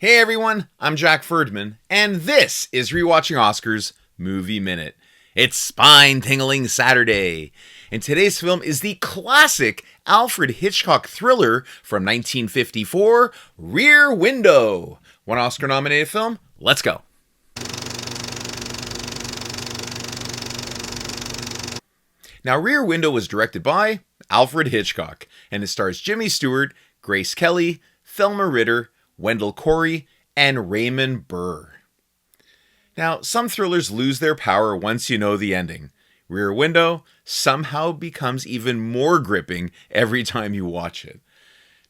Hey everyone, I'm Jack Ferdman, and this is Rewatching Oscars Movie Minute. It's Spine-Tingling Saturday, and today's film is the classic Alfred Hitchcock thriller from 1954, Rear Window. One Oscar-nominated film? Let's go. Now, Rear Window was directed by Alfred Hitchcock, and it stars Jimmy Stewart, Grace Kelly, Thelma Ritter, Wendell Corey, and Raymond Burr. Now, some thrillers lose their power once you know the ending. Rear Window somehow becomes even more gripping every time you watch it.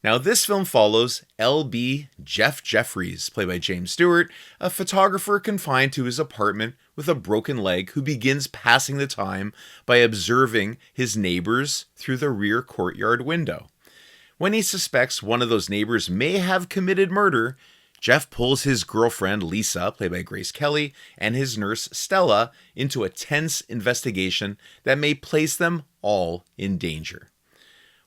Now, this film follows L.B. Jefferies, played by James Stewart, a photographer confined to his apartment with a broken leg who begins passing the time by observing his neighbors through the rear courtyard window. When he suspects one of those neighbors may have committed murder, Jeff pulls his girlfriend, Lisa, played by Grace Kelly, and his nurse, Stella, into a tense investigation that may place them all in danger.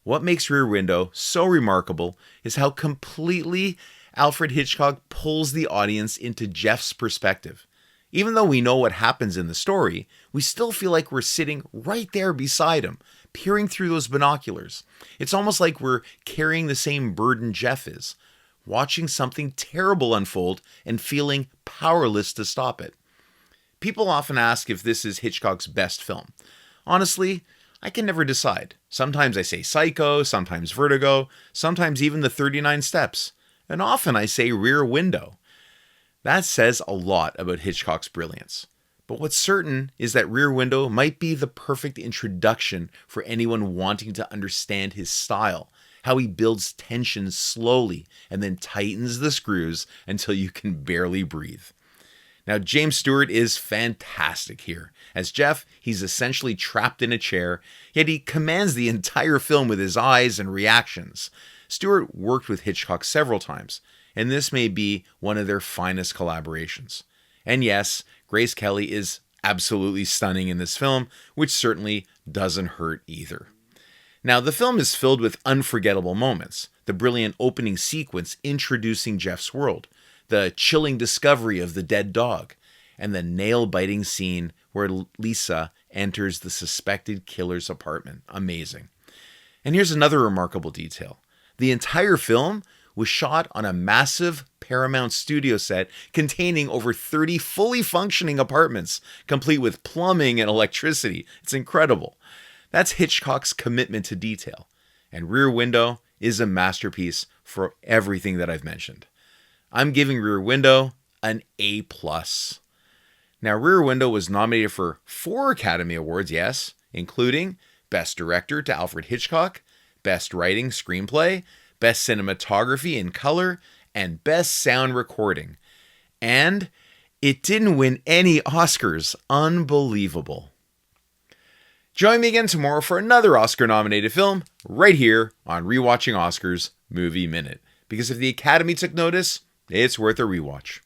What makes Rear Window so remarkable is how completely Alfred Hitchcock pulls the audience into Jeff's perspective. Even though we know what happens in the story, we still feel like we're sitting right there beside him, peering through those binoculars. It's almost like we're carrying the same burden Jeff is, watching something terrible unfold and feeling powerless to stop it. People often ask if this is Hitchcock's best film. Honestly, I can never decide. Sometimes I say Psycho, sometimes Vertigo, sometimes even The 39 Steps, and often I say Rear Window. That says a lot about Hitchcock's brilliance. But what's certain is that Rear Window might be the perfect introduction for anyone wanting to understand his style, how he builds tension slowly and then tightens the screws until you can barely breathe. Now, James Stewart is fantastic here. As Jeff, he's essentially trapped in a chair, yet he commands the entire film with his eyes and reactions. Stewart worked with Hitchcock several times, and this may be one of their finest collaborations. And yes, Grace Kelly is absolutely stunning in this film, which certainly doesn't hurt either. Now, the film is filled with unforgettable moments. The brilliant opening sequence introducing Jeff's world, the chilling discovery of the dead dog, and the nail-biting scene where Lisa enters the suspected killer's apartment. Amazing. And here's another remarkable detail. The entire film was shot on a massive Paramount studio set containing over 30 fully functioning apartments, complete with plumbing and electricity. It's incredible. That's Hitchcock's commitment to detail. And Rear Window is a masterpiece for everything that I've mentioned. I'm giving Rear Window an A+. Now, Rear Window was nominated for 4 Academy Awards, yes, including Best Director to Alfred Hitchcock, Best Writing Screenplay, Best Cinematography in Color, and Best Sound Recording. And it didn't win any Oscars. Unbelievable. Join me again tomorrow for another Oscar-nominated film right here on Rewatching Oscars Movie Minute. Because if the Academy took notice, it's worth a rewatch.